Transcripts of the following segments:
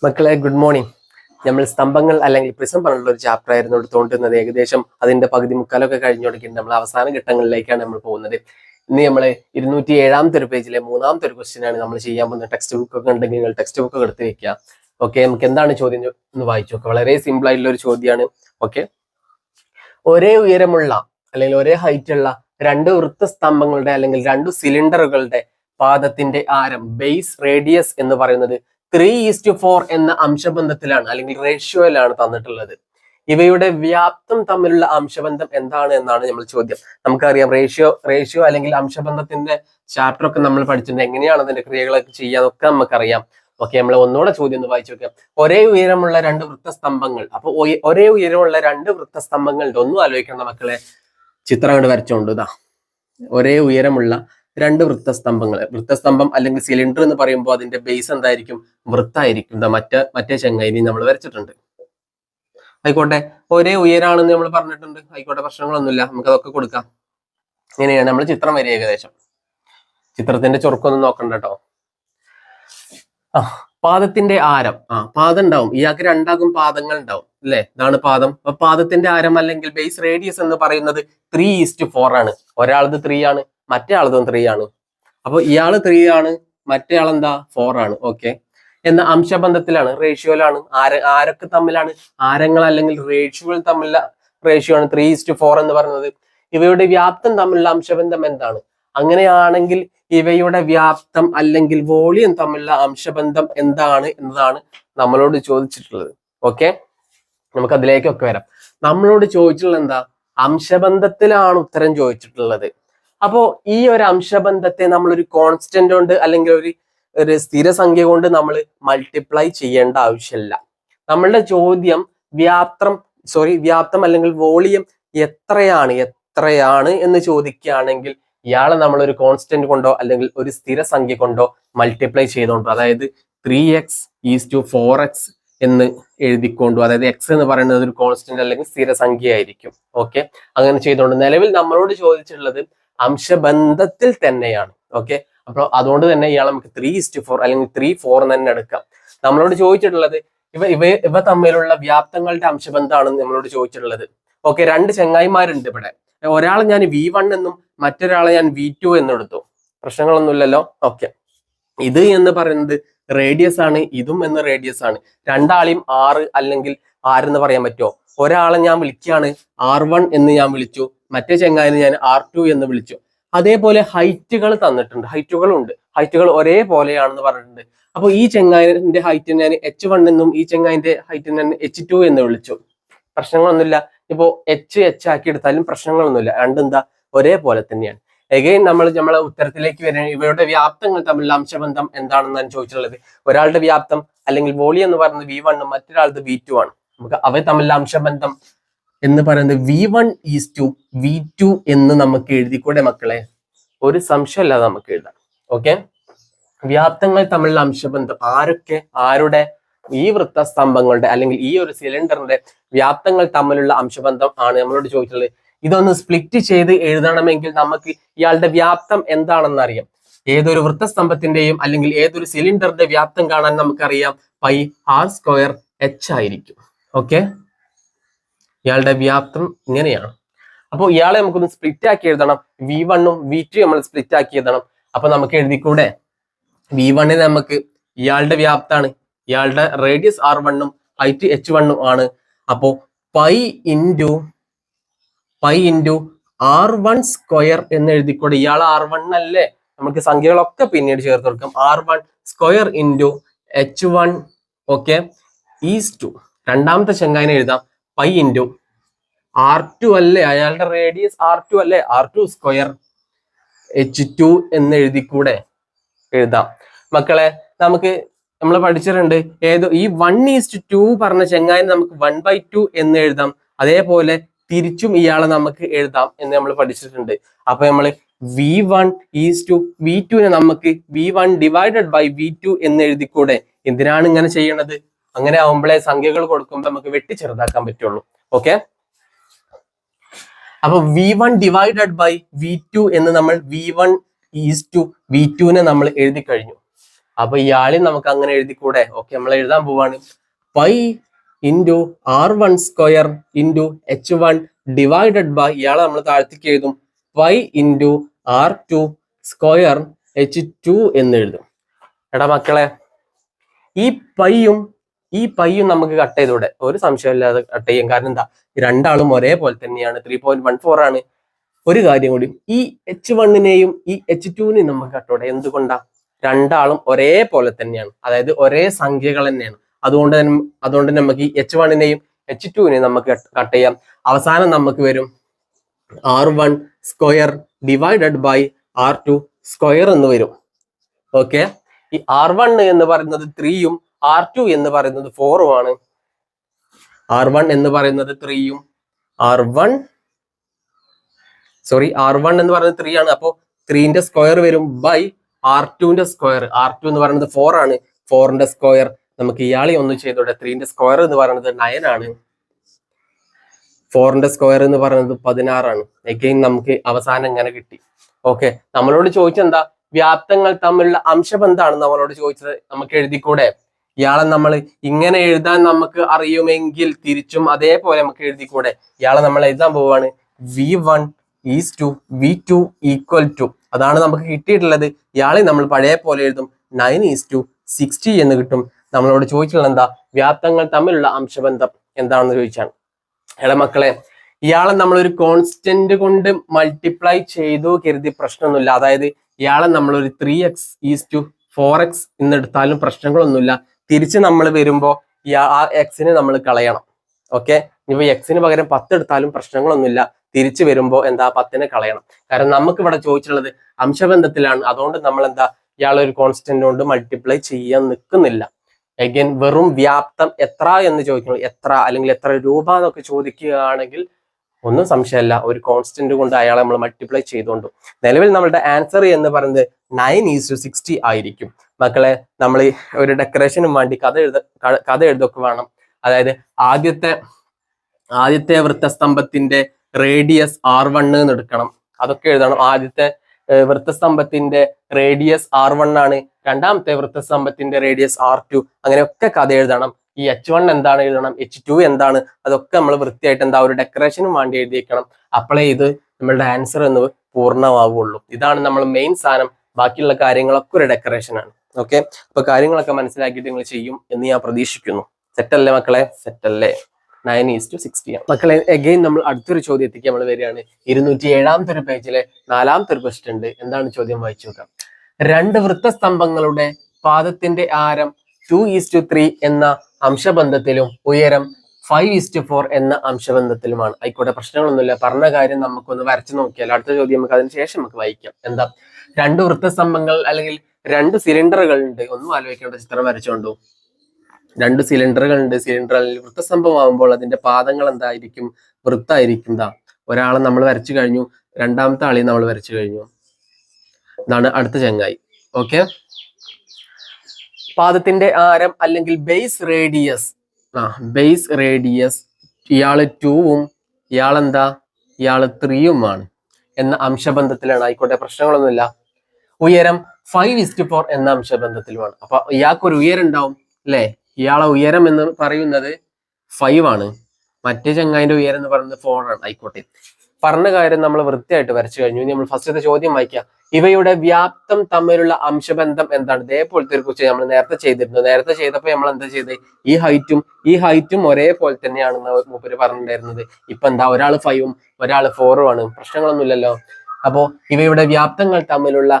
മക്കളെ good morning. നമ്മൾ സ്തംഭങ്ങൾ അല്ലെങ്കിൽ പ്രിസം പറഞ്ഞുള്ള ഒരു ചാപ്റ്റർ ആയിരുന്നു എടുത്തുകൊണ്ടിരുന്നത്. ഏകദേശം അതിന്റെ പകുതി മുക്കാലൊക്കെ കഴിഞ്ഞു തുടങ്ങിയിട്ട് നമ്മൾ അവസാന ഘട്ടങ്ങളിലേക്കാണ് നമ്മൾ പോകുന്നത്. ഇന്ന് നമ്മൾ 207ാമത്തെ ഒരു പേജിലെ 3ാമത്തെ ഒരു ക്വസ്റ്റ്യൻ ആണ് നമ്മൾ ചെയ്യാൻ പോകുന്നത്. ടെക്സ്റ്റ് ബുക്ക് ഒക്കെ ഉണ്ടെങ്കിൽ നിങ്ങൾ ടെക്സ്റ്റ് ബുക്ക് ഒക്കെ എടുത്ത് വെക്കുക. ഓക്കെ, നമുക്ക് എന്താണ് ചോദ്യം എന്ന് വായിച്ചു നോക്കാം. വളരെ സിമ്പിൾ ആയിട്ടുള്ള ഒരു ചോദ്യമാണ്. ഓക്കെ, ഒരേ ഉയരമുള്ള അല്ലെങ്കിൽ ഒരേ ഹൈറ്റ് ഉള്ള രണ്ട് വൃത്തസ്തംഭങ്ങളുടെ അല്ലെങ്കിൽ രണ്ട് സിലിണ്ടറുകളുടെ പാദത്തിന്റെ ആരം ബേസ് റേഡിയസ് എന്ന് പറയുന്നത് 3:4 എന്ന അംശബന്ധത്തിലാണ് അല്ലെങ്കിൽ റേഷ്യോയിലാണ് തന്നിട്ടുള്ളത്. ഇവയുടെ വ്യാപ്തം തമ്മിലുള്ള അംശബന്ധം എന്താണ് എന്നാണ് നമ്മൾ ചോദ്യം. നമുക്കറിയാം റേഷ്യോ അല്ലെങ്കിൽ അംശബന്ധത്തിന്റെ ചാപ്റ്റർ ഒക്കെ നമ്മൾ പഠിച്ചിട്ടുണ്ട്. എങ്ങനെയാണ് അതിന്റെ ക്രിയകളൊക്കെ ചെയ്യാന്നൊക്കെ നമുക്കറിയാം. ഓക്കെ, നമ്മൾ ഒന്നുകൂടെ ചോദ്യം ഒന്ന് വായിച്ചു നോക്കാം. ഒരേ ഉയരമുള്ള രണ്ട് വൃത്തസ്തംഭങ്ങൾ. അപ്പൊ ഒരേ ഉയരമുള്ള രണ്ട് വൃത്തസ്തംഭങ്ങൾ ഒന്നും ആലോചിക്കണം മക്കളെ. ചിത്രം കൊണ്ട് വരച്ചോണ്ട് ഇതാ ഒരേ ഉയരമുള്ള രണ്ട് വൃത്തസ്തംഭം അല്ലെങ്കിൽ സിലിണ്ടർ എന്ന് പറയുമ്പോൾ അതിന്റെ ബേസ് എന്തായിരിക്കും? വൃത്തായിരിക്കും. മറ്റേ ചെങ്ങായി നമ്മൾ വരച്ചിട്ടുണ്ട്. ആയിക്കോട്ടെ, ഒരേ ഉയരാണെന്ന് നമ്മൾ പറഞ്ഞിട്ടുണ്ട്. ആയിക്കോട്ടെ, പ്രശ്നങ്ങളൊന്നുമില്ല, നമുക്ക് അതൊക്കെ കൊടുക്കാം. ഇങ്ങനെയാണ് നമ്മൾ ചിത്രം വരെ. ഏകദേശം ചിത്രത്തിന്റെ ചുരുക്കൊന്നും നോക്കണ്ട കേട്ടോ. പാദത്തിന്റെ ആരം. പാദം ഉണ്ടാവും, ഇയാൾക്ക് രണ്ടാകും പാദങ്ങൾ ഉണ്ടാവും അല്ലെ. ഇതാണ് പാദം. അപ്പൊ പാദത്തിന്റെ ആരം അല്ലെങ്കിൽ ബേസ് റേഡിയസ് എന്ന് പറയുന്നത് 3:4 ആണ്. ഒരാളത് 3 ആണ്, മറ്റേ ആളതും 3 ആണ്. അപ്പൊ ഇയാള് 3 ആണ്, മറ്റേ ആളെന്താ 4 ആണ്. ഓക്കെ, എന്ന അംശബന്ധത്തിലാണ്, റേഷ്യോയിലാണ്. ആരൊക്കെ തമ്മിലാണ്? ആരങ്ങൾ അല്ലെങ്കിൽ റേഷ്യോകൾ തമ്മിലുള്ള റേഷ്യോ ആണ് 3:4 എന്ന് പറയുന്നത്. ഇവയുടെ വ്യാപ്തം തമ്മിലുള്ള അംശബന്ധം എന്താണ്? അങ്ങനെയാണെങ്കിൽ ഇവയുടെ വ്യാപ്തം അല്ലെങ്കിൽ വോളിയം തമ്മിലുള്ള അംശബന്ധം എന്താണ് എന്നതാണ് നമ്മളോട് ചോദിച്ചിട്ടുള്ളത്. ഓക്കെ, നമുക്ക് അതിലേക്കൊക്കെ വരാം. നമ്മളോട് ചോദിച്ചിട്ടുള്ളത് എന്താ? അംശബന്ധത്തിലാണ് ഉത്തരം ചോദിച്ചിട്ടുള്ളത്. അപ്പോ ഈ ഒരു അംശബന്ധത്തെ നമ്മൾ ഒരു കോൺസ്റ്റന്റ് കൊണ്ട് അല്ലെങ്കിൽ ഒരു സ്ഥിരസംഖ്യ കൊണ്ട് നമ്മൾ മൾട്ടിപ്ലൈ ചെയ്യേണ്ട ആവശ്യമില്ല. നമ്മളുടെ ചോദ്യം വ്യാപ്തം അല്ലെങ്കിൽ വോളിയം എത്രയാണ് എന്ന് ചോദിക്കുകയാണെങ്കിൽ ഇയാളെ നമ്മൾ ഒരു കോൺസ്റ്റന്റ് കൊണ്ടോ അല്ലെങ്കിൽ ഒരു സ്ഥിരസംഖ്യ കൊണ്ടോ മൾട്ടിപ്ലൈ ചെയ്തോണ്ടോ, അതായത് 3x:4x എന്ന് എഴുതിക്കൊണ്ടു, അതായത് എക്സ് എന്ന് പറയുന്നത് ഒരു കോൺസ്റ്റന്റ് അല്ലെങ്കിൽ സ്ഥിരസംഖ്യ ആയിരിക്കും. ഓക്കെ, അങ്ങനെ ചെയ്തുകൊണ്ട് നിലവിൽ നമ്മളോട് ചോദിച്ചിട്ടുള്ളത് അംശബന്ധത്തിൽ തന്നെയാണ്. ഓക്കെ, അപ്പോൾ അതുകൊണ്ട് തന്നെ ഇയാൾ നമുക്ക് 3:4 അല്ലെങ്കിൽ 3:4 തന്നെ എടുക്കാം. നമ്മളോട് ചോദിച്ചിട്ടുള്ളത് ഇവ തമ്മിലുള്ള വ്യാപ്തങ്ങളുടെ അംശബന്ധമാണ് നമ്മളോട് ചോദിച്ചിട്ടുള്ളത്. ഓക്കെ, രണ്ട് ചെങ്ങായിമാരുണ്ട് ഇവിടെ. ഒരാളെ ഞാൻ V1 എന്നും മറ്റൊരാളെ ഞാൻ V2 എന്നും എടുത്തു. പ്രശ്നങ്ങളൊന്നുമില്ലല്ലോ. ഓക്കെ, ഇത് എന്ന് പറയുന്നത് റേഡിയസ് ആണ്, ഇതും എന്ന് റേഡിയസ് ആണ്. രണ്ടാളെയും R അല്ലെങ്കിൽ എന്ന് പറയാൻ പറ്റുമോ? ഒരാളെ ഞാൻ വിളിക്കുകയാണ് R1 എന്ന് ഞാൻ വിളിച്ചു, മറ്റേ ചെങ്ങായിനെ ഞാൻ R2 എന്ന് വിളിച്ചു. അതേപോലെ ഹൈറ്റുകൾ തന്നിട്ടുണ്ട്, ഹൈറ്റുകൾ ഒരേപോലെയാണെന്ന് പറഞ്ഞിട്ടുണ്ട്. അപ്പൊ ഈ ചെങ്ങായിന്റെ ഹൈറ്റ് ഞാൻ H1 എന്നും ഈ ചെങ്ങായിന്റെ ഹൈറ്റ് ഞാൻ H2 എന്ന് വിളിച്ചു. പ്രശ്നങ്ങളൊന്നുമില്ല. ഇപ്പോ H ആക്കി എടുത്താലും പ്രശ്നങ്ങളൊന്നുമില്ല, രണ്ടെന്താ ഒരേപോലെ തന്നെയാണ്. എഗെയിൻ നമ്മളെ ഉത്തരത്തിലേക്ക് വരുന്നത് ഇവയുടെ വ്യാപ്തങ്ങൾ തമ്മിലുള്ള അംശബന്ധം എന്താണെന്നാണ് ചോദിച്ചിട്ടുള്ളത്. ഒരാളുടെ വ്യാപ്തം അല്ലെങ്കിൽ വോളിയം എന്ന് പറയുന്നത് V1 ഉം മറ്റൊരാളുടെ V2 ആണ്. നമുക്ക് അവ തമ്മിലുള്ള അംശബന്ധം എന്ന് പറയുന്നത് V1:V2 എന്ന് നമുക്ക് എഴുതിക്കൂടെ മക്കളെ? ഒരു സംശയമില്ലാതെ നമുക്ക് എഴുതാം. ഓക്കെ, വ്യാപ്തങ്ങൾ തമ്മിലുള്ള അംശബന്ധം ആരുടെ? ഈ വൃത്തസ്തംഭങ്ങളുടെ അല്ലെങ്കിൽ ഈ ഒരു സിലിണ്ടറിന്റെ വ്യാപ്തങ്ങൾ തമ്മിലുള്ള അംശബന്ധം ആണ് നമ്മളോട് ചോദിച്ചിട്ടുള്ളത്. ഇതൊന്ന് സ്പ്ലിറ്റ് ചെയ്ത് എഴുതണമെങ്കിൽ നമുക്ക് ഇയാളുടെ വ്യാപ്തം എന്താണെന്ന് അറിയാം. ഏതൊരു വൃത്തസ്തംഭത്തിന്റെയും അല്ലെങ്കിൽ ഏതൊരു സിലിണ്ടറിന്റെ വ്യാപ്തം കാണാൻ നമുക്കറിയാം πr²h ആയിരിക്കും. ഓക്കെ, ഇയാളുടെ വ്യാപ്തം ഇങ്ങനെയാണ്. അപ്പോൾ ഇയാളെ നമുക്കൊന്ന് സ്പ്ലിറ്റ് ആക്കി എഴുതണം. V1 ഉം V2 നമ്മൾ സ്പ്ലിറ്റ് ആക്കി എഴുതണം. അപ്പൊ നമുക്ക് എഴുതിക്കൂടെ? V1 നമുക്ക് ഇയാളുടെ വ്യാപ്താണ്, ഇയാളുടെ റേഡിയസ് R1 ഉം ഹൈറ്റ് H1 ഉം ആണ്. അപ്പോ π × R1² എന്ന് എഴുതിക്കൂടെ? ഇയാൾ R1 അല്ലേ? നമുക്ക് സംഖ്യകളൊക്കെ പിന്നീട് ചേർത്ത് കൊടുക്കാം. R1² × H1. ഓക്കെ, ഈസ് രണ്ടാമത്തെ ചെങ്ങായിനെ എഴുതാം π × R2 അല്ലേ? അയാളുടെ റേഡിയസ് R2 അല്ലേ? R2² H2 എന്ന് എഴുതിക്കൂടെ? എഴുതാം. മക്കളെ, നമ്മൾ പഠിച്ചിട്ടുണ്ട് ഈ 1:2 പറഞ്ഞ ചെങ്ങായിനെ നമുക്ക് 1/2 എന്ന് എഴുതാം. അതേപോലെ തിരിച്ചും ഇയാളെ നമുക്ക് എഴുതാം എന്ന് നമ്മൾ പഠിച്ചിട്ടുണ്ട്. അപ്പൊ നമ്മൾ V1:V2 നമുക്ക് V1/V2 എന്ന് എഴുതിക്കൂടെ? എന്തിനാണ് ഇങ്ങനെ ചെയ്യണത്? അങ്ങനെ ആവുമ്പോഴേ സംഖ്യകൾ കൊടുക്കുമ്പോൾ നമുക്ക് വെട്ടി ചെറുതാക്കാൻ പറ്റുള്ളൂ. ഓക്കെ, അപ്പൊ V1/V2 എന്ന് നമ്മൾ V1:V2 നമ്മൾ എഴുതി കഴിഞ്ഞു. അപ്പൊ ഇയാളെ നമുക്ക് അങ്ങനെ എഴുതിക്കൂടെ? ഓക്കെ, നമ്മൾ എഴുതാൻ പോവാണ്. Pi into R1 square into H1 divided by, ഇയാളെ നമ്മൾ താഴ്ത്തിക്ക് എഴുതും, pi into R2 square H2 എന്ന് എഴുതും. എടാ മക്കളെ, ഈ പൈയും നമുക്ക് കട്ട് ചെയ്തൂടെ? ഒരു സംശയമില്ലാതെ കട്ട് ചെയ്യും. കാരണം എന്താ, രണ്ടാളും ഒരേപോലെ തന്നെയാണ്, 3.14 ആണ്. ഒരു കാര്യം കൂടി, ഈ H1നെയും ഈ H2നെയും നമുക്ക് കട്ടോടെ. എന്തുകൊണ്ടാ? രണ്ടാളും ഒരേപോലെ തന്നെയാണ്, അതായത് ഒരേ സംഖ്യകൾ തന്നെയാണ്. അതുകൊണ്ട് നമുക്ക് ഈ H1നെയും H2നെയും നമുക്ക് കട്ട് ചെയ്യാം. അവസാനം നമുക്ക് വരും R1 square divided by R2 square എന്ന് വരും. ഓക്കെ, ഈ R1 എന്ന് പറയുന്നത് 3യും R2 എന്ന് പറയുന്നത് 4ഉം ആണ്. R1 എന്ന് പറയുന്നത് 3യും R1 എന്ന് പറയുന്നത് 3 ആണ്. അപ്പോ 3ന്റെ സ്ക്വയർ വരും ബൈ R2ന്റെ സ്ക്വയർ. R2 എന്ന് പറയുന്നത് 4 ആണ്. 4ന്റെ സ്ക്വയർ നമുക്ക് ഇയാളെ ഒന്ന് ചെയ്തോടെ. 3ന്റെ സ്ക്വയർ എന്ന് പറയുന്നത് 9 ആണ്. 4ന്റെ സ്ക്വയർ എന്ന് പറയുന്നത് 16 ആണ്. അഗെയിൻ നമുക്ക് അവസാനം ഇങ്ങനെ കിട്ടി. ഓക്കെ, നമ്മളോട് ചോദിച്ചെന്താ? വ്യാപ്തങ്ങൾ തമ്മിലുള്ള അംശബന്ധാണ് നമ്മളോട് ചോദിച്ചത്. നമുക്ക് എഴുതിക്കൂടെ? ഇയാളെ നമ്മൾ ഇങ്ങനെ എഴുതാൻ നമുക്ക് അറിയുമെങ്കിൽ തിരിച്ചും അതേപോലെ നമുക്ക് എഴുതിക്കൂടെ? ഇയാളെ നമ്മൾ എഴുതാൻ പോവാണ്. V1 V2 ഈക്വൽ ടു, അതാണ് നമുക്ക് കിട്ടിയിട്ടുള്ളത്. ഇയാളെ നമ്മൾ പഴയ പോലെ എഴുതും, 9:60 എന്ന് കിട്ടും. നമ്മളോട് ചോദിച്ചിട്ടുള്ളത് എന്താ? വ്യാപ്തങ്ങൾ തമ്മിലുള്ള അംശബന്ധം എന്താണെന്ന് ചോദിച്ചാണ്. എടാ മക്കളെ, ഇയാളെ നമ്മൾ ഒരു കോൺസ്റ്റന്റ് കൊണ്ട് മൾട്ടിപ്ലൈ ചെയ്തു കരുതി പ്രശ്നമൊന്നുമില്ല. അതായത് ഇയാളെ നമ്മൾ ഒരു 3x4x എന്നെടുത്താലും പ്രശ്നങ്ങളൊന്നുമില്ല. തിരിച്ച് നമ്മൾ വരുമ്പോ ആ എക്സിനെ നമ്മൾ കളയണം. ഓക്കെ, ഇനിയിപ്പോ എക്സിന് പകരം 10 എടുത്താലും പ്രശ്നങ്ങളൊന്നുമില്ല. തിരിച്ചു വരുമ്പോ എന്താ, 10നെ കളയണം. കാരണം നമുക്ക് ഇവിടെ ചോദിച്ചിട്ടുള്ളത് അംശബന്ധത്തിലാണ്. അതുകൊണ്ട് നമ്മൾ എന്താ, ഇയാളെ ഒരു കോൺസ്റ്റന്റ് കൊണ്ട് മൾട്ടിപ്ലൈ ചെയ്യാൻ നിൽക്കുന്നില്ല. അഗൈൻ വെറും വ്യാപ്തം എത്ര എന്ന് ചോദിക്കണം, എത്ര അല്ലെങ്കിൽ എത്ര രൂപ എന്നൊക്കെ ചോദിക്കുകയാണെങ്കിൽ ഒന്നും സംശയമല്ല, ഒരു കോൺസ്റ്റന്റ് കൊണ്ട് അയാളെ നമ്മൾ മൾട്ടിപ്ലൈ ചെയ്തുകൊണ്ടു. നിലവിൽ നമ്മളുടെ ആൻസർ എന്ന് പറയുന്നത് 9:60 ആയിരിക്കും. മക്കളെ, നമ്മൾ ഒരു ഡെക്കറേഷനും വേണ്ടി കഥ എഴുതൊക്കെ വേണം. അതായത് ആദ്യത്തെ വൃത്തസ്തംഭത്തിന്റെ റേഡിയസ് R1 എന്ന് എടുക്കണം, അതൊക്കെ എഴുതണം. ആദ്യത്തെ വൃത്തസ്തംഭത്തിന്റെ റേഡിയസ് R1 ആണ്, രണ്ടാമത്തെ വൃത്തസ്തംഭത്തിന്റെ റേഡിയസ് R2, അങ്ങനെയൊക്കെ കഥ എഴുതണം. ഈ H1 എന്താണ് എഴുതണം, H2 എന്താണ്, അതൊക്കെ നമ്മൾ വൃത്തിയായിട്ട് എന്താ ഒരു ഡെക്കറേഷനും വേണ്ടി എഴുതിയേക്കണം. അപ്പോഴേ ഇത് നമ്മളുടെ ആൻസർ എന്ന് പൂർണ്ണമാവുള്ളൂ. ഇതാണ് നമ്മൾ മെയിൻ സാധനം. ബാക്കിയുള്ള കാര്യങ്ങളൊക്കെ ഒരു ഡെക്കറേഷൻ ആണ്. ഓക്കെ, അപ്പൊ കാര്യങ്ങളൊക്കെ മനസ്സിലാക്കിയിട്ട് നിങ്ങൾ ചെയ്യും എന്ന് ഞാൻ പ്രതീക്ഷിക്കുന്നു. സെറ്റല്ലേ മക്കളെ? സെറ്റല്ലേ? 9:60 മക്കളെ. അഗൈൻ നമ്മൾ അടുത്തൊരു ചോദ്യത്തേക്ക് നമ്മൾ വരികയാണ്. 207ാമത്തെ ഒരു പേജിലെ 4ാമത്തെ ഒരു ക്വസ്റ്റ്യൻ ഉണ്ട്. എന്താണ് ചോദ്യം? വായിച്ചു നോക്കാം. രണ്ട് വൃത്തസ്തംഭങ്ങളുടെ പാദത്തിന്റെ ആരം 2:3 എന്ന അംശബന്ധത്തിലും ഉയരം 5:4 എന്ന അംശബന്ധത്തിലുമാണ്. ആയിക്കോട്ടെ, പ്രശ്നങ്ങളൊന്നുമില്ല. പറഞ്ഞ കാര്യം നമുക്കൊന്ന് വരച്ചു നോക്കിയാൽ അടുത്ത ചോദ്യം നമുക്ക് അതിന് ശേഷം നമുക്ക് വായിക്കാം. എന്താ? രണ്ട് വൃത്തസ്തംഭങ്ങൾ അല്ലെങ്കിൽ രണ്ട് സിലിണ്ടറുകൾ ഉണ്ട്. ഒന്നും ആലോചിക്കേണ്ട, ചിത്രം വരച്ചോണ്ടു. രണ്ട് സിലിണ്ടറുകൾ ഉണ്ട്. സിലിണ്ടറിൽ വൃത്തസ്തംഭമാകുമ്പോൾ അതിന്റെ പാദങ്ങൾ എന്തായിരിക്കും? വൃത്തായിരിക്കും. ഒരാളെ നമ്മൾ വരച്ചു കഴിഞ്ഞു, രണ്ടാമത്തെ ആളെയും നമ്മൾ വരച്ചു കഴിഞ്ഞു. ഇതാണ് അടുത്ത ചങ്ങായി. ഓക്കെ, പാദത്തിന്റെ ആരം അല്ലെങ്കിൽ ബേസ് റേഡിയസ് ഇയാള് 2ഉം ഇയാളെന്താ, ഇയാള് 3ഉമാണ് എന്ന അംശബന്ധത്തിലാണ്. ആയിക്കോട്ടെ, പ്രശ്നങ്ങളൊന്നുമില്ല. ഉയരം 5:4 എന്ന അംശബന്ധത്തിലുമാണ്. അപ്പൊ ഇയാൾക്കൊരു ഉയരം ഉണ്ടാവും അല്ലെ? ഇയാളെ ഉയരം എന്ന് പറയുന്നത് 5 ആണ്, മറ്റേ ചങ്ങായിന്റെ ഉയരം എന്ന് പറയുന്നത് 4 ആണ്. ആയിക്കോട്ടെ, പറഞ്ഞ കാര്യം നമ്മൾ വൃത്തിയായിട്ട് വരച്ചു കഴിഞ്ഞു. ഇനി നമ്മൾ ഫസ്റ്റത്തെ ചോദ്യം വായിക്കാം. ഇവയുടെ വ്യാപ്തം തമ്മിലുള്ള അംശബന്ധം എന്താണ്? ഇതേപോലത്തെ ഒരു ക്വസ്റ്റ്യൻ നമ്മൾ നേരത്തെ ചെയ്തിരുന്നു. നേരത്തെ ചെയ്തപ്പോൾ നമ്മൾ എന്താ ചെയ്തത്? ഈ ഹൈറ്റും ഒരേപോലെ തന്നെയാണെന്ന് മൂപ്പര് പറഞ്ഞിട്ടുണ്ടായിരുന്നത്. ഇപ്പൊ എന്താ, ഒരാൾ 5ഉം ഒരാൾ 4ഉം ആണ്. പ്രശ്നങ്ങളൊന്നുമില്ലല്ലോ. അപ്പോ ഇവയുടെ വ്യാപ്തങ്ങൾ തമ്മിലുള്ള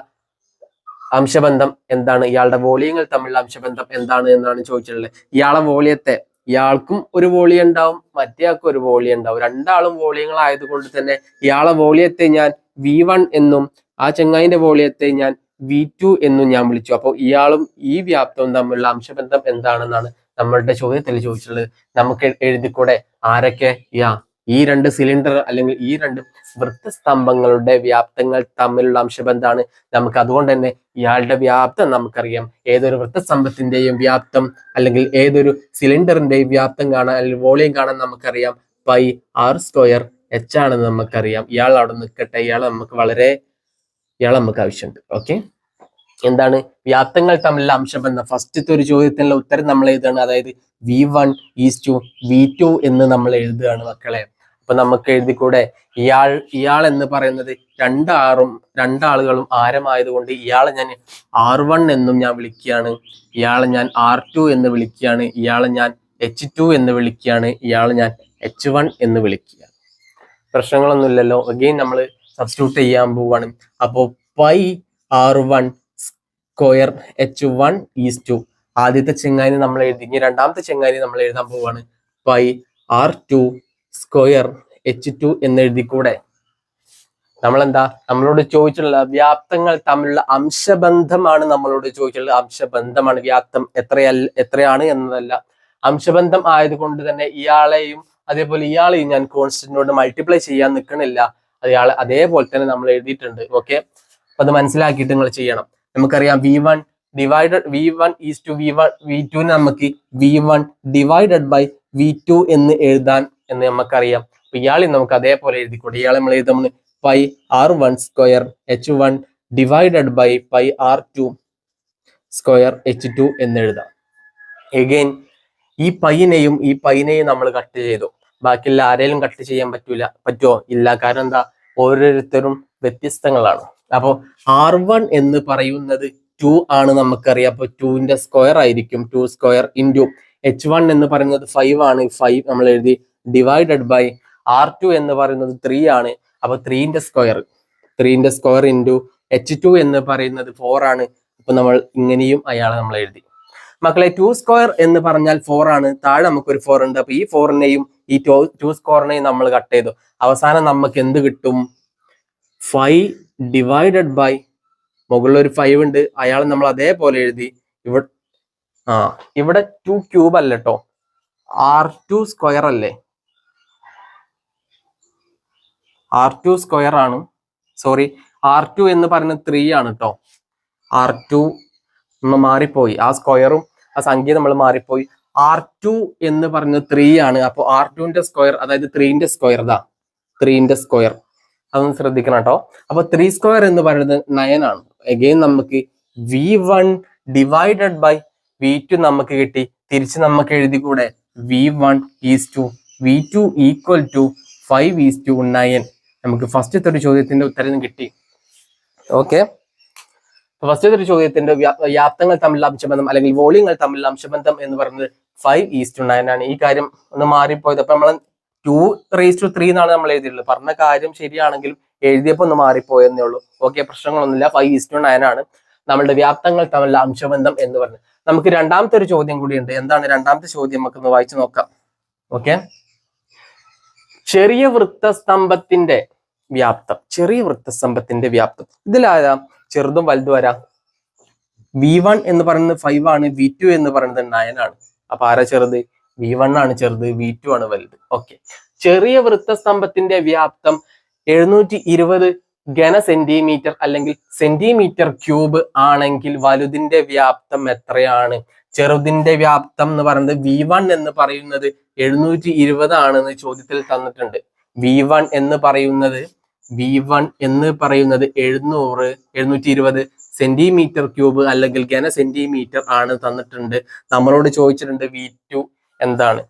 അംശബന്ധം എന്താണ്? ഇയാളുടെ വോളിയങ്ങൾ തമ്മിലുള്ള അംശബന്ധം എന്താണ് എന്നാണ് ചോദിച്ചിട്ടുള്ളത്. ഇയാളെ വോളിയത്തെ, ഇയാൾക്കും ഒരു വോളിയം ഉണ്ടാവും, മറ്റേ ആൾക്കും ഒരു വോളിയം ഉണ്ടാവും. രണ്ടാളും വോളിയങ്ങൾ ആയതുകൊണ്ട് തന്നെ ഇയാളെ വോളിയത്തെ ഞാൻ V1 എന്നും ആ ചെങ്ങായിന്റെ വോളിയത്തെ ഞാൻ V2 എന്നും ഞാൻ വിളിച്ചു. അപ്പോൾ ഇയാളും ഈ വ്യാപ്തവും തമ്മിലുള്ള അംശബന്ധം എന്താണെന്നാണ് നമ്മളുടെ ചോദ്യത്തിൽ ചോദിച്ചിട്ടുള്ളത്. നമുക്ക് എഴുതിക്കൂടെ? ആരൊക്കെ? ഈ രണ്ട് സിലിണ്ടർ അല്ലെങ്കിൽ ഈ രണ്ട് വൃത്തസ്തംഭങ്ങളുടെ വ്യാപ്തങ്ങൾ തമ്മിലുള്ള അംശബന്ധമാണ്. നമുക്ക് അതുകൊണ്ട് തന്നെ ഇയാളുടെ വ്യാപ്തം നമുക്കറിയാം. ഏതൊരു വൃത്തസ്തംഭത്തിന്റെയും വ്യാപ്തം അല്ലെങ്കിൽ ഏതൊരു സിലിണ്ടറിന്റെയും വ്യാപ്തം കാണാൻ അല്ലെങ്കിൽ വോളിയം കാണാൻ നമുക്കറിയാം πr² h ആണെന്ന് നമുക്കറിയാം. ഇയാൾ അവിടെ നിൽക്കട്ടെ, ഇയാളെ നമുക്ക് ആവശ്യമുണ്ട്. ഓക്കെ, എന്താണ് വ്യാപ്തങ്ങൾ തമ്മിലുള്ള അംശബന്ധം. ഫസ്റ്റത്തെ ഒരു ചോദ്യത്തിനുള്ള ഉത്തരം നമ്മൾ എഴുതുകയാണ്, അതായത് V1:V2 എന്ന് നമ്മൾ എഴുതുകയാണ് മക്കളെ. അപ്പൊ നമുക്ക് എഴുതിക്കൂടെ, ഇയാൾ എന്ന് പറയുന്നത് രണ്ടാളുകളും ആരമായതുകൊണ്ട് ഇയാളെ ഞാൻ R1 എന്നും ഞാൻ വിളിക്കുകയാണ്, ഇയാളെ ഞാൻ R2 എന്ന് വിളിക്കുകയാണ്, ഇയാളെ ഞാൻ H2 എന്ന് വിളിക്കുകയാണ്, ഇയാളെ ഞാൻ H1 എന്ന് വിളിക്കുകയാണ്. പ്രശ്നങ്ങളൊന്നുമില്ലല്ലോ. അഗെയിൻ നമ്മൾ സബ്സ്റ്റിറ്റ്യൂട്ട് ചെയ്യാൻ പോവാണ്. അപ്പോൾ πr1 സ്ക്വയർ H1:2 ആദ്യത്തെ ചെങ്ങായി നമ്മൾ എഴുതി. ഇനി രണ്ടാമത്തെ ചെങ്ങായി നമ്മൾ എഴുതാൻ പോവാണ്. πr2 സ്ക്വയർ H2 എന്ന് എഴുതിക്കൂടെ. നമ്മളോട് ചോദിച്ചിട്ടുള്ള വ്യാപ്തങ്ങൾ തമ്മിലുള്ള അംശബന്ധമാണ് നമ്മളോട് ചോദിച്ചിട്ടുള്ളത്. അംശബന്ധമാണ്, വ്യാപ്തം എത്രയാണ് എന്നതല്ല. അംശബന്ധം ആയതുകൊണ്ട് തന്നെ ഇയാളെയും അതേപോലെ ഇയാളെയും ഞാൻ കോൺസ്റ്റന്റിനോട് മൾട്ടിപ്ലൈ ചെയ്യാൻ നിൽക്കണില്ല. അതേപോലെ തന്നെ നമ്മൾ എഴുതിയിട്ടുണ്ട്. ഓക്കെ, അപ്പൊ അത് മനസ്സിലാക്കിയിട്ട് നിങ്ങൾ ചെയ്യണം. നമുക്കറിയാം V1:V2 നമുക്ക് V1/V2 എന്ന് എഴുതാൻ എന്ന് നമുക്കറിയാം. അപ്പൊ ഇയാളെ നമുക്ക് അതേപോലെ എഴുതിക്കൂടെ. ഇയാളെ നമ്മൾ എഴുതുമ്പോൾ πr1 square H1/πr2 square H2 എന്ന് എഴുതാം. എഗെയിൻ ഈ പൈനെയും നമ്മൾ കട്ട് ചെയ്തു. ബാക്കിയുള്ള ആരെങ്കിലും കട്ട് ചെയ്യാൻ പറ്റുമോ? ഇല്ല. കാരണം എന്താ, ഓരോരുത്തരും വ്യത്യസ്തങ്ങളാണ്. അപ്പൊ R1 എന്ന് പറയുന്നത് 2 ആണ് നമുക്കറിയാം. അപ്പൊ 2ന്റെ സ്ക്വയർ ആയിരിക്കും. 2 സ്ക്വയർ ഇൻറ്റു H1 എന്ന് പറയുന്നത് 5 ആണ്. 5 നമ്മൾ എഴുതി ഡിവൈഡഡ് ബൈ R2 എന്ന് പറയുന്നത് 3 ആണ്. അപ്പൊ 3ന്റെ സ്ക്വയർ ഇൻറ്റു H2 എന്ന് പറയുന്നത് 4 ആണ്. അപ്പൊ നമ്മൾ ഇങ്ങനെയും അയാളെ നമ്മൾ എഴുതി. മക്കളെ 2 സ്ക്വയർ എന്ന് പറഞ്ഞാൽ 4 ആണ്. താഴെ നമുക്കൊരു 4 ഉണ്ട്. അപ്പൊ ഈ 4നെയും ഈ 2 സ്ക്വയറിനെയും നമ്മൾ കട്ട് ചെയ്തു. അവസാനം നമുക്ക് എന്ത് കിട്ടും? 5 ഡിവൈഡഡ് ബൈ മുകളിൽ ഒരു 5 ഉണ്ട്, അയാൾ നമ്മൾ അതേപോലെ എഴുതി. ഇവിടെ 2 ക്യൂബ് അല്ല കേട്ടോ, R2 സ്ക്വയർ അല്ലേ, R2 സ്ക്വയർ ആണ്. സോറി, R2 എന്ന് പറയുന്നത് 3 ആണ് കേട്ടോ. R2 മാറിപ്പോയി, ആ സ്ക്വയറും ആ സംഖ്യ നമ്മൾ മാറിപ്പോയി. R2 എന്ന് പറയുന്നത് 3 ആണ്. അപ്പൊ R2ന്റെ സ്ക്വയർ, അതായത് 3ന്റെ സ്ക്വയർ, 3ന്റെ സ്ക്വയർ അതൊന്ന് ശ്രദ്ധിക്കണം കേട്ടോ. അപ്പൊ 3 സ്ക്വയർ എന്ന് പറയുന്നത് 9 ആണ്. അഗെയിൻ നമുക്ക് V1/V2 നമുക്ക് കിട്ടി. തിരിച്ച് നമുക്ക് എഴുതിക്കൂടെ, V1:V2 ഈക്വൽ ടു 5:9. നമുക്ക് ഫസ്റ്റത്തെ ഒരു ചോദ്യത്തിന്റെ ഉത്തരം കിട്ടി. ഓക്കെ, ഫസ്റ്റത്തെ ഒരു ചോദ്യത്തിന്റെ വ്യാപ്തങ്ങൾ തമ്മിലുള്ള അംശബന്ധം അല്ലെങ്കിൽ വോളിയങ്ങൾ തമ്മിലുള്ള അംശബന്ധം എന്ന് പറയുന്നത് 5:9 ആണ്. ഈ കാര്യം ഒന്ന് മാറിപ്പോയത്. അപ്പൊ നമ്മൾ 2:3 എന്നാണ് നമ്മൾ എഴുതിയിട്ടുള്ളത്. പറഞ്ഞ കാര്യം ശരിയാണെങ്കിലും എഴുതിയപ്പോൾ ഒന്ന് മാറിപ്പോയെന്നേ ഉള്ളൂ. ഓക്കെ, പ്രശ്നങ്ങളൊന്നുമില്ല. 5:9 ആണ് നമ്മളുടെ വ്യാപ്തങ്ങൾ തമ്മിലുള്ള അംശബന്ധം എന്ന് പറഞ്ഞത്. നമുക്ക് രണ്ടാമത്തെ ഒരു ചോദ്യം കൂടി ഉണ്ട്. എന്താണ് രണ്ടാമത്തെ ചോദ്യം? നമുക്കൊന്ന് വായിച്ചു നോക്കാം. ഓക്കെ, ചെറിയ വൃത്തസ്തംഭത്തിന്റെ വ്യാപ്തം. ഇതിലാരാ ചെറുതും വലുതും വരാം? V1 എന്ന് പറയുന്നത് 5 ആണ്, V2 എന്ന് പറയുന്നത് 9 ആണ്. അപ്പൊ ആരാ ചെറുത്? V1 ആണ് ചെറുത്, V2 ആണ് വലുത്. ഓക്കെ, ചെറിയ വൃത്തസ്തംഭത്തിന്റെ വ്യാപ്തം 720 ഘന സെന്റിമീറ്റർ അല്ലെങ്കിൽ സെന്റിമീറ്റർ ക്യൂബ് ആണെങ്കിൽ വലുതിന്റെ വ്യാപ്തം എത്രയാണ്? ചെറുതിന്റെ വ്യാപ്തം എന്ന് പറയുന്നത് V1 എന്ന് പറയുന്നത് 720 ആണെന്ന് ചോദ്യത്തിൽ തന്നിട്ടുണ്ട്. V1 എന്ന് പറയുന്നത് 720 സെന്റിമീറ്റർ ക്യൂബ് അല്ലെങ്കിൽ ഘന സെന്റിമീറ്റർ ആണ് തന്നിട്ടുണ്ട്. നമ്മളോട് ചോദിച്ചിട്ടുണ്ട് V2 എന്താണ്?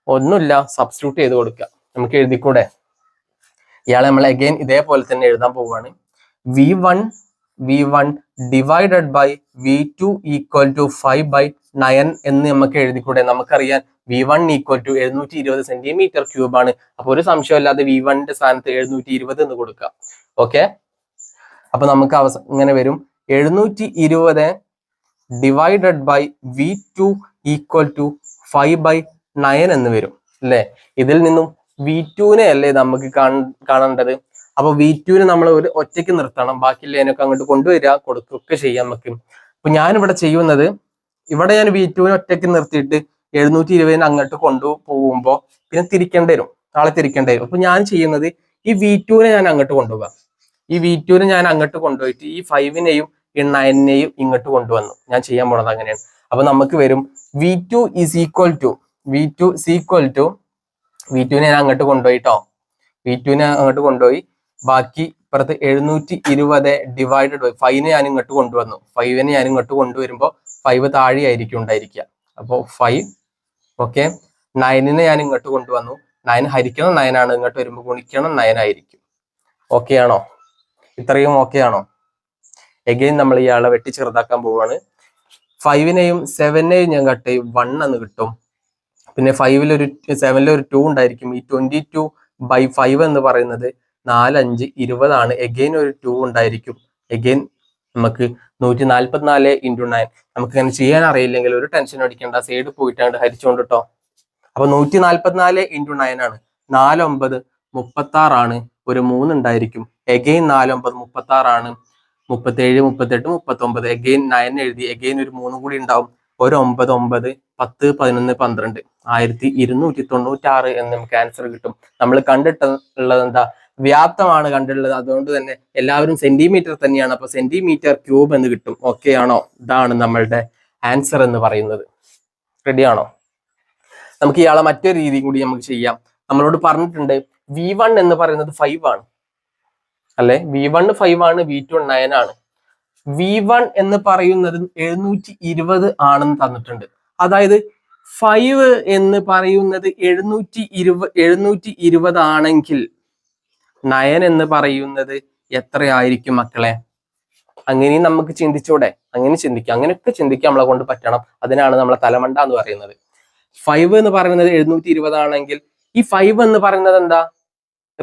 ഒന്നുമില്ല, സബ്സ്റ്റിറ്റ്യൂട്ട് ചെയ്ത് കൊടുക്കുക. നമുക്ക് എഴുതിക്കൂടെ? ഇയാളെ നമ്മൾ അഗൈൻ ഇതേപോലെ തന്നെ എഴുതാൻ പോവുകയാണ്. V1 divided by V2 equal to 5/9 എന്ന് നമുക്ക് എഴുതിക്കൂടെ? നമുക്കറിയാം V1 equal to 720 centimetre cube ആണ്. അപ്പൊ ഒരു സംശയമില്ലാതെ V1ന്റെ സ്ഥാനത്ത് 720 എന്ന് കൊടുക്കാം. ഓക്കെ, അപ്പൊ നമുക്ക് ഇങ്ങനെ വരും, 720 divided by V2 equal to 5/9 എന്ന് വരും അല്ലെ. ഇതിൽ നിന്നും V2നെ അല്ലേ നമുക്ക് കാണേണ്ടത്. അപ്പൊ V2നെ നമ്മൾ ഒരു ഒറ്റയ്ക്ക് നിർത്തണം, ബാക്കിയുള്ളതിനൊക്കെ അങ്ങോട്ട് കൊണ്ടുവരിക കൊടുക്കുകയൊക്കെ ചെയ്യാം നമുക്ക്. അപ്പൊ ഞാനിവിടെ ചെയ്യുന്നത്, ഇവിടെ ഞാൻ V2നെ ഒറ്റയ്ക്ക് നിർത്തിയിട്ട് 720 അങ്ങോട്ട് കൊണ്ടുപോകുമ്പോ പിന്നെ തിരിക്കേണ്ടി വരും, നാളെ തിരിക്കേണ്ടി വരും. അപ്പൊ ഞാൻ ചെയ്യുന്നത് ഈ V2നെ ഞാൻ അങ്ങോട്ട് കൊണ്ടുപോകാം. ഈ V2നെ ഞാൻ അങ്ങോട്ട് കൊണ്ടുപോയിട്ട് ഈ 5നെയും ഈ 9നെയും ഇങ്ങോട്ട് കൊണ്ടുവന്നു. ഞാൻ ചെയ്യാൻ പോണത് അങ്ങനെയാണ്. അപ്പൊ നമുക്ക് വരും V2 ഞാൻ അങ്ങോട്ട് കൊണ്ടുപോയി കേട്ടോ. V2നെ അങ്ങോട്ട് കൊണ്ടുപോയി ബാക്കി ഇപ്പുറത്ത് 720 ഡിവൈഡഡ് ബൈ 5നെ ഞാൻ ഇങ്ങോട്ട് കൊണ്ടുവന്നു. 5നെ ഞാൻ ഇങ്ങോട്ട് കൊണ്ടുവരുമ്പോൾ 5 താഴെ ആയിരിക്കും ഉണ്ടായിരിക്കുക. അപ്പോൾ 5 ഓക്കെ. 9നെ ഞാൻ ഇങ്ങോട്ട് കൊണ്ടുവന്നു. 9 ഹരിക്കണം 9 ആണ്, ഇങ്ങോട്ട് വരുമ്പോൾ ഗുണിക്കണം 9 ആയിരിക്കും. ഓക്കെ ആണോ? ഇത്രയും ഓക്കെ ആണോ? എഗെയിൻ നമ്മൾ ഇയാളെ വെട്ടി ചെറുതാക്കാൻ പോവാണ്. 5നെയും 7നെയും ഞാൻ കട്ട് ചെയ്യും, 1 എന്ന് കിട്ടും. പിന്നെ 7ൽ ഒരു 2 ഉണ്ടായിരിക്കും. ഈ 22/5 എന്ന് പറയുന്നത് 4 5 20 ആണ്. എഗെയിൻ ഒരു 2 ഉണ്ടായിരിക്കും. എഗെയിൻ നമുക്ക് 144 × 9. നമുക്ക് ഇങ്ങനെ ചെയ്യാൻ അറിയില്ലെങ്കിൽ ഒരു ടെൻഷൻ അടിക്കേണ്ട, സൈഡ് പോയിട്ടാണ്ട് ഹരിച്ചുകൊണ്ട് കേട്ടോ. അപ്പൊ 144 × 9 ആണ്. 4 9 36 ആണ്. ഒരു 3 ഉണ്ടായിരിക്കും. എഗെയിൻ 4 9 36 ആണ്. 37 38 39. എഗെയിൻ 9 എഴുതി. എഗെയിൻ ഒരു 3 കൂടി ഉണ്ടാവും. ഒരു 9 9 10 11 12 1296 എന്ന് നമുക്ക് ആൻസർ കിട്ടും. നമ്മൾ കണ്ടിട്ടുള്ളത് എന്താ? വ്യാപ്തമാണ് കണ്ടിട്ടുള്ളത്. അതുകൊണ്ട് തന്നെ എല്ലാവരും സെന്റിമീറ്റർ തന്നെയാണ്. അപ്പൊ സെന്റിമീറ്റർ ക്യൂബ് എന്ന് കിട്ടും. ഓക്കെ ആണോ? ഇതാണ് നമ്മളുടെ ആൻസർ എന്ന് പറയുന്നത്. റെഡി ആണോ? നമുക്ക് ഇയാളെ മറ്റൊരു രീതി കൂടി നമുക്ക് ചെയ്യാം. നമ്മളോട് പറഞ്ഞിട്ടുണ്ട് V1 എന്ന് പറയുന്നത് 5 ആണ് അല്ലെ? V1 5 ആണ്, V2 9 ആണ്. V1 എന്ന് പറയുന്നത് 720 ആണെന്ന് തന്നിട്ടുണ്ട്. അതായത് 5 എന്ന് പറയുന്നത് 720 ആണെങ്കിൽ 9 എന്ന് പറയുന്നത് എത്രയായിരിക്കും മക്കളെ? അങ്ങനെയും നമുക്ക് ചിന്തിച്ചൂടെ? അങ്ങനെ ചിന്തിക്കാം. അങ്ങനെയൊക്കെ ചിന്തിക്കാൻ നമ്മളെ കൊണ്ട് പറ്റണം. അതിനാണ് നമ്മളെ തലമണ്ട എന്ന് പറയുന്നത്. 5 എന്ന് പറയുന്നത് 720 ആണെങ്കിൽ ഈ 5 എന്ന് പറയുന്നത് എന്താ?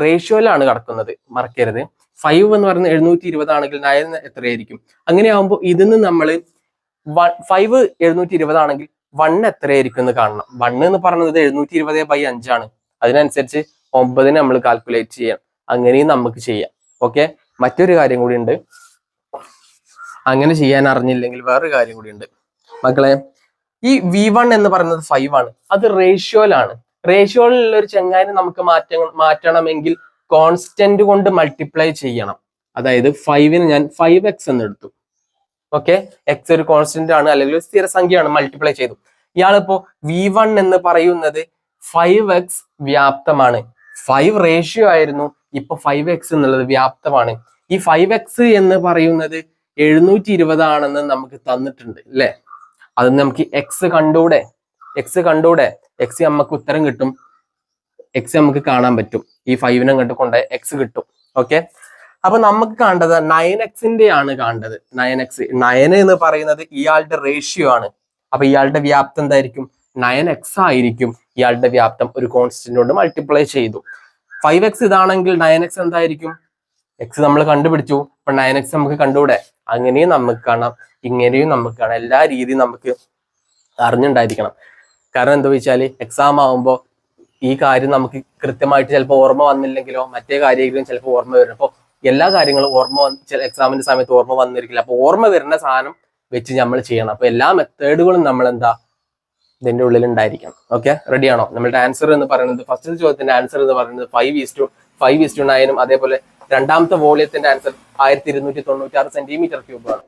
റേഷ്യോയിലാണ് കിടക്കുന്നത്, മറക്കരുത്. 5 എന്ന് പറയുന്നത് 720 ആണെങ്കിൽ 9 എത്രയായിരിക്കും? അങ്ങനെയാകുമ്പോൾ ഇതിന് നമ്മൾ 5 720 ആണെങ്കിൽ 1 എത്രയായിരിക്കും എന്ന് കാണണം. 1 എന്ന് പറയുന്നത് 720/5 ആണ്. അതിനനുസരിച്ച് 9 നമ്മൾ കാൽക്കുലേറ്റ് ചെയ്യാം. അങ്ങനെയും നമുക്ക് ചെയ്യാം. ഓക്കെ. മറ്റൊരു കാര്യം കൂടി ഉണ്ട്. അങ്ങനെ ചെയ്യാൻ അറിഞ്ഞില്ലെങ്കിൽ വേറൊരു കാര്യം കൂടി ഉണ്ട് മക്കളെ. ഈ V1 എന്ന് പറയുന്നത് 5 ആണ്. അത് റേഷ്യോയിലാണ്. റേഷ്യോയിലുള്ള ഒരു ചെങ്ങായിനെ നമുക്ക് മാറ്റണമെങ്കിൽ കോൺസ്റ്റന്റ് കൊണ്ട് മൾട്ടിപ്ലൈ ചെയ്യണം. അതായത് 5ന് ഞാൻ 5x എന്ന് എടുത്തു. ഓക്കെ. എക്സ് ഒരു കോൺസ്റ്റന്റ് ആണ്, അല്ലെങ്കിൽ ഒരു സ്ഥിരസംഖ്യയാണ്. മൾട്ടിപ്ലൈ ചെയ്തു. ഇയാളിപ്പോ V1 എന്ന് പറയുന്നത് 5x വ്യാപ്തമാണ്. 5 റേഷ്യോ ആയിരുന്നു, ഇപ്പൊ 5x എന്നുള്ളത് വ്യാപ്തമാണ്. ഈ 5x എന്ന് പറയുന്നത് 720 ആണെന്ന് നമുക്ക് തന്നിട്ടുണ്ട് അല്ലെ? അത് നമുക്ക് എക്സ് കണ്ടൂടെ? എക്സ് നമുക്ക് ഉത്തരം കിട്ടും. എക്സ് നമുക്ക് കാണാൻ പറ്റും. ഈ 5നെ അങ്ങോട്ട് കൊണ്ട് എക്സ് കിട്ടും. ഓക്കെ. അപ്പൊ നമുക്ക് കണ്ടത് 9x ആണ് കണ്ടത്. 9 എന്ന് പറയുന്നത് ഇയാളുടെ റേഷ്യോ ആണ്. അപ്പൊ ഇയാളുടെ വ്യാപ്തം എന്തായിരിക്കും? 9x ആയിരിക്കും. ഇയാളുടെ വ്യാപ്തം ഒരു കോൺസ്റ്റന്റ് കൊണ്ട് മൾട്ടിപ്ലൈ ചെയ്തു. 5x ഇതാണെങ്കിൽ 9x എന്തായിരിക്കും? എക്സ് നമ്മൾ കണ്ടുപിടിച്ചു. അപ്പൊ 9x നമുക്ക് കണ്ടുകൂടെ? അങ്ങനെയും നമുക്ക് കാണാം, ഇങ്ങനെയും നമുക്ക് കാണാം. എല്ലാ രീതിയും നമുക്ക് അറിഞ്ഞുണ്ടായിരിക്കണം. കാരണം എന്താ വെച്ചാല് എക്സാം ആവുമ്പോൾ ഈ കാര്യം നമുക്ക് കൃത്യമായിട്ട് ചിലപ്പോൾ ഓർമ്മ വന്നില്ലെങ്കിലോ മറ്റേ കാര്യമെങ്കിലും ചിലപ്പോൾ ഓർമ്മ വരും. അപ്പോൾ എല്ലാ കാര്യങ്ങളും എക്സാമിന്റെ സമയത്ത് ഓർമ്മ വന്നിരിക്കില്ല. അപ്പൊ ഓർമ്മ വരുന്ന സാധനം വെച്ച് നമ്മൾ ചെയ്യണം. അപ്പൊ എല്ലാ മെത്തേഡുകളും നമ്മൾ എന്താ ഇതിന്റെ ഉള്ളിൽ ഉണ്ടായിരിക്കണം. ഓക്കെ. റെഡി ആണോ? നമ്മളുടെ ആൻസർ എന്ന് പറയുന്നത്, ഫസ്റ്റ് ചോദ്യത്തിന്റെ ആൻസർ എന്ന് പറയുന്നത് 5:9 അതേപോലെ രണ്ടാമത്തെ വോളിയത്തിന്റെ ആൻസർ 1296 സെന്റിമീറ്റർ ക്യൂബ് ആണ്.